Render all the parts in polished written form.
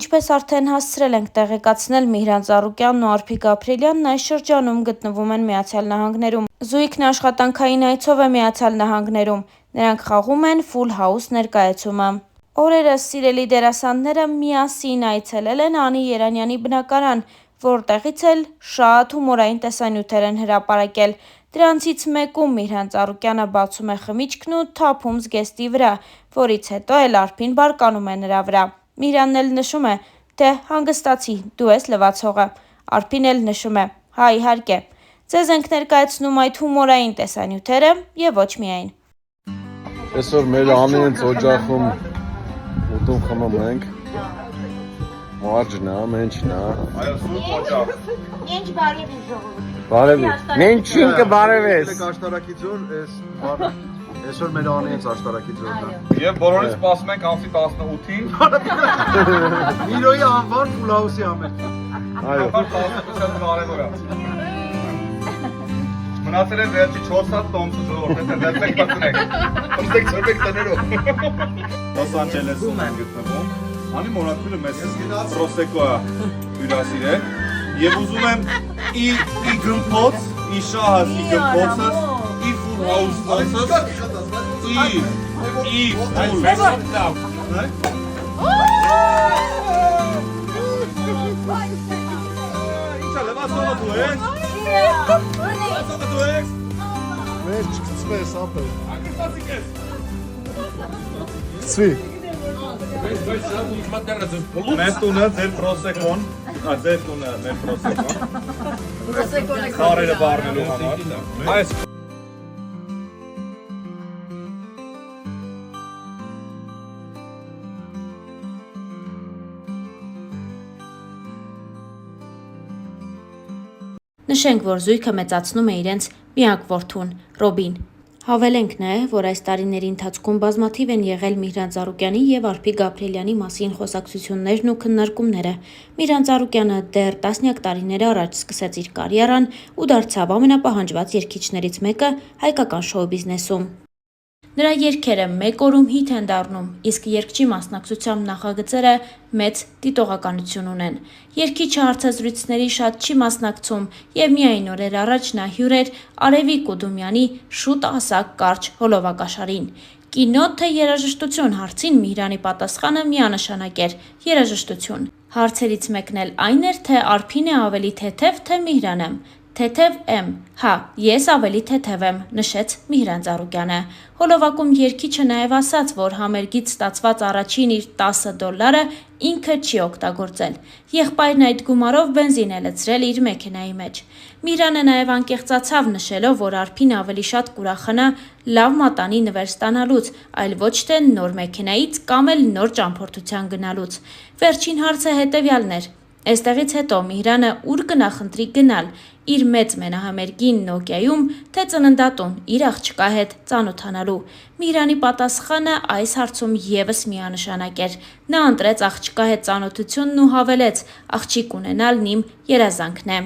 Ինչպես արդեն հասցրել ենք տեղեկացնել, Միհրան Ծառուկյանն ու Արփիկ Գաբրիելյանն այս շրջանում գտնվում են Միացյալ Նահանգներում։ Զույգն աշխատանքային այցով է Միացյալ Նահանգներում։ Նրանք խաղում են Full House ներկայացումը։ Օրերս սիրելի դերասանները միասին այցելել են Անի Երանյանի բնակարան, որտեղից էլ շատ հումորային տեսանյութեր են հրապարակել։ Դրանցից մեկում Միհրան Ծառուկյանը բացում է խմիչքն ու թափում զգեստի վրա, որից հետո էլ Արփին բարկանում է նրա վրա։ Միհրանն էլ նշում է, թե հանգստացի, դու ես լվացողը։ Արփին էլ նշում է, հա իհարկե։ Ձեզ ենք ներկայացնում այդ հումորային տեսանյութերը եւ ոչ միայն։ Այսօր մեր ամենից օջախում ուտում խմում ենք։ Մարջնա, մենչնա։ Ինչ բարև ժողովուրդ։ Բարև։ Մենչինքը բարև ես։ Աշտարակի ձոր, այսօր մեր ամենից աշտարակի ձորն է։ Եվ բոլորին սպասում ենք ամսի 18-ին։ Միրոյի անվան Full House-ի համերգ։ Այո։ Շատ կարևոր է։ Մնացել է վերջի 4 հատ տոմսը ժողովուրդ, եթե վերցեք պատնեք։ Պստեք ծրվեք տներով։ Լոս Անջելեսում են գտնվում։ Անի մորակվիլը մեզ պրոսեկո է հյուրասիրել։ Եվ ուզում եմ ի գմփոց, ի շահս ի գմփոցս, ի Full House տոմսս, ի Ինչա լվացողը դու ես? Լվացողը դու ես? Մեր չկծվես ապել։ Ակրտացիկ ես։ Սվի։ Մեր տունը ձեր պրոսեկոն, ձեր տունը մեր պրոսեկոն։ Բարերը բարնելու համար։ Այս Նշենք, որ զույգը մեծացնում է իրենց միակ որդուն՝ Ռոբին։ Հավելենք նաև, որ այս տարիների ընթացքում բազմաթիվ են եղել Միհրան Ծառուկյանի եւ Արփիկ Գաբրիելյանի մասին խոսակցություններն ու քննարկումները։ Միհրան Ծառուկյանը դեռ տասնյակ տարիներ առաջ սկսեց իր կարիերան ու դարձավ ամենապահանջված երգիչներից մեկը հայկական շոու բիզնեսում։ Նրա երգերը մեկ օրում հիթ են դառնում, իսկ երգչի մասնակցությամբ նախագծերը մեծ դիտողականություն ունեն։ Երգիչը հարցազրույցների շատ չի մասնակցում եւ միայն օրեր առաջ նա հյուր էր Արևիկ Կուդումյանի շուտ ասակ կարճ հոլովակաշարին։ Կինո թե երաժշտություն հարցին Միհրանի պատասխանը միանշանակ էր՝ երաժշտություն։ Հարցերից մեկն էլ այն էր, թե Արփին է ավելի թեթև, թե Միհրանը։ Թեթև եմ, հա, ես ավելի թեթև եմ, նշեց Միհրան Ծառուկյանը։ Հոլովակում երգիչը նաև ասաց, որ համերգից ստացված առաջին իր $10 ինքը չի օգտագործել։ Եղբայրն այդ գումարով բենզին է լցրել իր մեքենայի մեջ։ Միհրանը նաև անկեղծացավ նշելով, որ Արփին ավելի շատ կուրախանա լավ մատանի նվեր ստանալուց, այլ ոչ թե նոր մեքենայից կամ էլ նոր ճամփորդության գնալուց։ Վերջին հարցը հետևյալն էր. Այստեղից հետո Միհրանը ուր կնախընտրի գնալ՝ իր մեծ մենահամերգին Նոկիայում, թե ծննդատուն իր աղջկա հետ ծանոթանալու։ Միհրանի պատասխանը այս հարցում եւս միանշանակ էր։ Նա ընտրեց աղջկա հետ ծանոթությունն ու հավելեց. աղջիկ ունենալն իմ երազանքն է։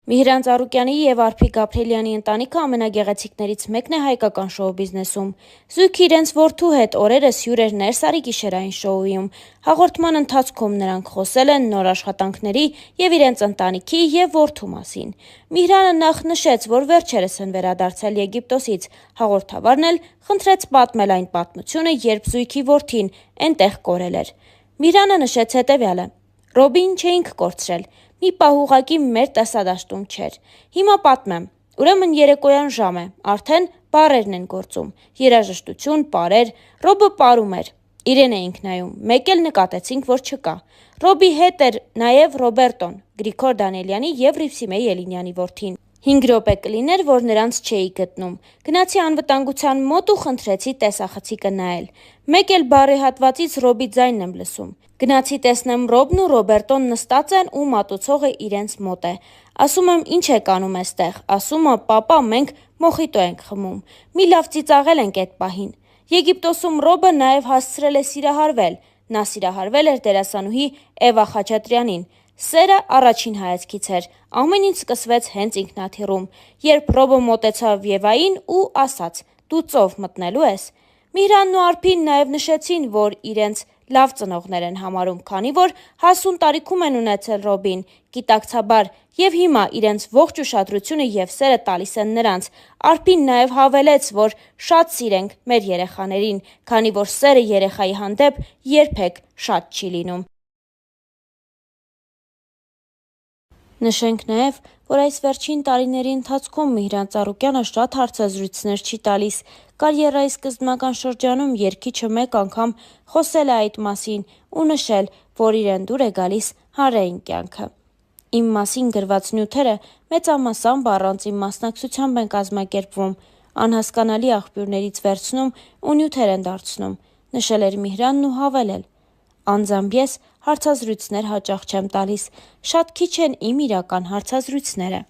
Միհրան Ծառուկյանի եւ Արփիկ Գաբրիելյանի ընտանիքը ամենագեղեցիկներից մեկն է հայկական շոու բիզնեսում։ Զույգը իրենց որդու հետ օրերս հյուր էր Ներսարի գիշերային շոուում։ Հաղորդման ընթացքում նրանք խոսել են նոր աշխատանքների եւ իրենց ընտանիքի եւ որդու մասին։ Միհրանը նախ նշեց, որ վերջերս են վերադարձել Եգիպտոսից։ Հաղորդավարն էլ խնդրեց պատմել այն պատմությունը, երբ զույգի որդին այնտեղ կորել էր։ Միհրանը նշեց հետեւյալը. Ռոբին չէինք կորցրել։ Մի պահ ուղղակի մեր տեսադաշտում չէր։ Հիմա պատմեմ։ Ուրեմն երեկոյան ժամ է, արդեն բարերն են գործում։ Երաժշտություն, պարեր, Ռոբը պարում էր։ Իրեն էինք նայում, մեկ էլ նկատեցինք, որ չկա։ Ռոբի հետ էր նաև Ռոբերտոն, Գրիգոր Դանիելյանի եւ Ռիվսիմե Ելինյանի որդին։ 5 րոպե կլիներ, որ նրանց չէի գտնում։ Գնացի անվտանգության մոտ ու խնդրեցի տեսախցիկը նայել։ Մեկ էլ բարի հատվածից Ռոբի ձայնն եմ լսում։ Գնացի տեսնեմ Ռոբն ու Ռոբերտոն նստած են ու մատուցողը իրենց մոտ է։ Ասում եմ, ինչ եք անում այստեղ։ Ասում է, պապա, մենք մոխիտո ենք խմում։ Մի լավ ծիծաղել ենք այդ պահին։ Եգիպտոսում Ռոբը նաև հասցրել է սիրահարվել։ Նա սիրահարվել էր դերասանուհի Էվա Խաչատրյանին։ Սերը առաջին հայացքից էր, ամեն ինչ սկսվեց հենց ինքնաթիռում, երբ Ռոբը մոտեցավ Եվային ու ասաց. «Դու ծով մտնելու ես»։ Միհրանն ու Արփին նաև նշեցին, որ իրենց լավ ծնողներ են համարում, քանի որ հասուն տարիքում են ունեցել Ռոբին, գիտակցաբար, եւ հիմա իրենց ողջ ուշադրությունը եւ սերը տալիս են նրանց։ Արփին նաեւ հավելեց, որ շատ սիրենք մեր երեխաներին, քանի որ սերը երեխայի հանդեպ երբեք շատ չի լինում։ Նշենք նաև, որ այս վերջին տարիների ընթացքում Միհրան Ծառուկյանը շատ հարցազրույցներ չի տալիս։ Կարիերայի սկզբնական շրջանում երգիչը մեկ անգամ խոսել է այդ մասին ու նշել, որ իրեն դուր է գալիս հանրային կյանքը։ Իմ մասին գրված նյութերը մեծամասամբ առանց իմ մասնակցությամբ են կազմակերպվում, անհասկանալի աղբյուրներից վերցնում ու նյութեր են դարձնում, նշել էր Միհրանն ու հավելել. Անձամբ ես հարցազրույցներ հաճախ չեմ տալիս, շատ քիչ են իմ իրական հարցազրույցները։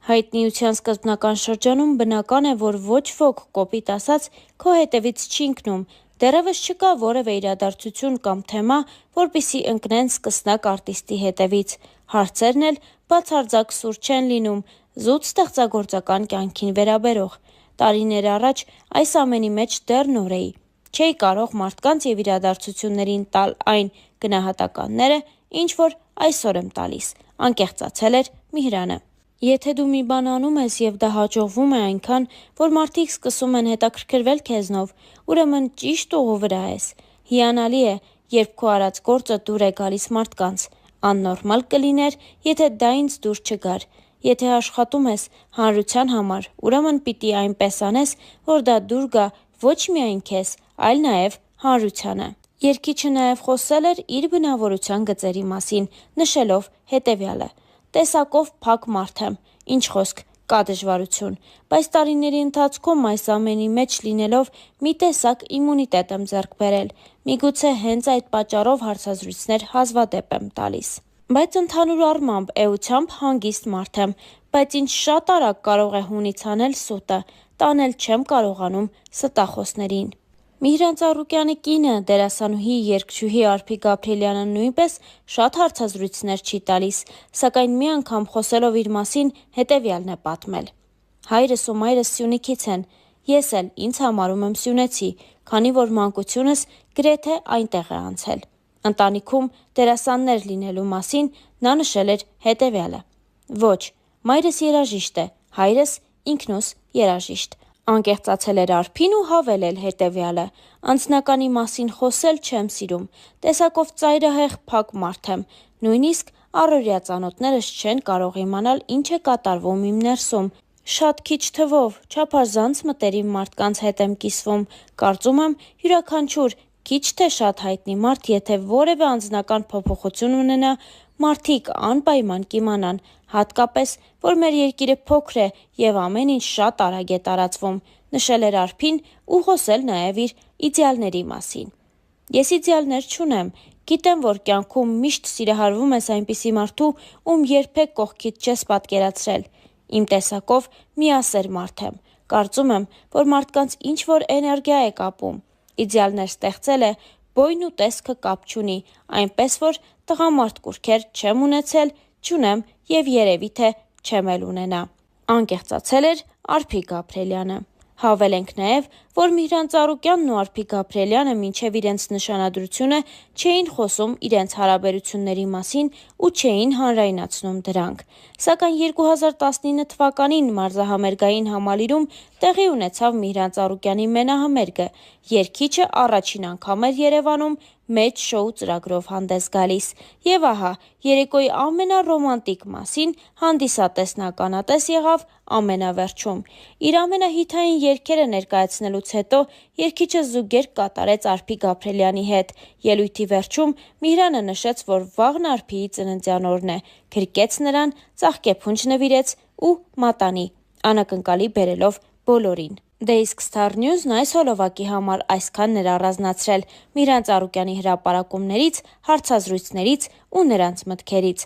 Հայտնիության սկզբնական շրջանում բնական է, որ ոչ ոք, կոպիտ ասած, քո հետևից չի ընկնում, դեռևս չկա որևէ իրադարձություն կամ թեմա, որպեսզի ընկնեն սկսնակ արտիստի հետևից։ Հարցերն էլ բացարձակ սուր չեն լինում, զուտ ստեղծագործական կյանքին վերաբերող։ Տարիներ առաջ այս ամենի մեջ դեռ նոր էի։ Չէի կարող մարդկանց եւ իրադարձություններին տալ այն գնահատականները, ինչ որ այսօր եմ տալիս, անկեղծացել էր Միհրանը։ Եթե դու մի բան անում ես եւ դա հաջողվում է այնքան, որ մարդիկ սկսում են հետաքրքրվել քեզնով, ուրեմն ճիշտ ուղու վրա ես։ Հիանալի է, երբ քո արած գործը դուր է գալիս մարդկանց։ Աննորմալ կլիներ, եթե դա ինձ դուր չգար։ Եթե աշխատում ես հանրության համար, ուրեմն պիտի այնպես անես, որ դա դուր գա ոչ միայն քեզ, այլ նաև հանրությանը։ Երգիչը նաև խոսել էր իր բնավորության գծերի մասին, նշելով հետևյալը. տեսակով փակ մարդ եմ, ինչ խոսք, կա դժվարություն, բայց տարիների ընթացքում այս ամենի մեջ լինելով մի տեսակ իմունիտետ եմ ձեռք բերել, միգուցե հենց այդ պատճառով հարցազրույցներ հազվադեպ եմ տալիս։ Բայց ընդհանուր առմամբ էությամբ հանգիստ մարդ եմ, բայց ինչ շատ արագ կարող է հունից անել սուտը, տանել չեմ կարողանում ստախոսներին։ Միհրան Ծառուկյանի կինը, դերասանուհի, երգչուհի Արփի Գաբրիելյանը նույնպես շատ հարցազրույցներ չի տալիս, սակայն մի անգամ խոսելով իր մասին հետևյալն է պատմել. Հայրս ու մայրս Սյունիքից են, ես էլ ինձ համարում եմ սյունեցի, քանի որ մանկությունս գրեթե այնտեղ է անցել։ Ընտանիքում դերասաններ լինելու մասին նա նշել էր հետևյալը. Ոչ, մայրս երաժիշտ է, հայրս ինքնուս երաժիշտ։ Անկեղծացել էր Արփին ու հավելել հետևյալը. անձնականի մասին խոսել չեմ սիրում, տեսակով ծայրահեղ փակ մարդ եմ, նույնիսկ առօրյա ծանոթներս չեն կարող իմանալ ինչ է կատարվում իմ ներսում, շատ քիչ թվով, չափազանց մտերիմ մարդկանց հետ եմ կիսվում, կարծում եմ յուրաքանչյուր քիչ թե շատ հայտնի մարդ, եթե որևէ անձնական փոփոխություն ունենա, մարդիկ անպայման կիմանան, հատկապես, որ մեր երկիրը փոքր է եւ ամեն ինչ շատ արագ է տարածվում, նշել էր Արփին ու խոսել նաեւ իր իդեալների մասին։ Ես իդեալներ չունեմ, գիտեմ, որ կյանքում միշտ սիրահարվում ես այնպիսի մարդու, ում երբեք կողքիդ չես պատկերացրել։ Իմ տեսակով միասեր մարդ եմ, կարծում եմ, որ մարդկանց ինչ որ էներգիա է կապում։ Իդեալներ ստեղծելը բոյն ու տեսքը կապ չունի, այնպես որ տղամարդ կուռքեր չեմ ունեցել, չունեմ եւ երևի թե չեմ էլ ունենա։ Անկեղծացել էր Արփի Գաբրիելյանը։ Հավելենք նաև, որ Միհրան Ծառուկյանն ու Արփի Գաբրիելյանը մինչև իրենց նշանադրությունը չէին խոսում իրենց հարաբերությունների մասին ու չէին հանրայնացնում դրանք։ Սակայն 2019 թվականին մարզահամերգային համալիրում տեղի ունեցավ Միհրան Ծառուկյանի մենահամերգը։ Երգիչը առաջին անգամ էր Երևանում մեծ շոու ծրագրով հանդես գալիս։ Եվ ահա, երեկոյի ամենառոմանտիկ մասին հանդիսատեսն ականատես եղավ ամենավերջում։ Իր ամենահիթային երգերը ներկայացնելուց հետո երգիչը զուգերգ կատարեց Արփի Գաբրիելյանի հետ։ Ելույթի վերջում Միհրանը նշեց, որ վաղն Արփիի ծննդյան օրն է, գրկեց նրան, ծաղկեփունջ նվիրեց ու մատանի, անակնկալի բերելով բոլորին։ Դե իսկ Star News-ն այս հոլովակի համար այսքանն էր առանձնացրել Միհրան Ծառուկյանի հրապարակումներից, հարցազրույցներից ու նրանց մտքերից։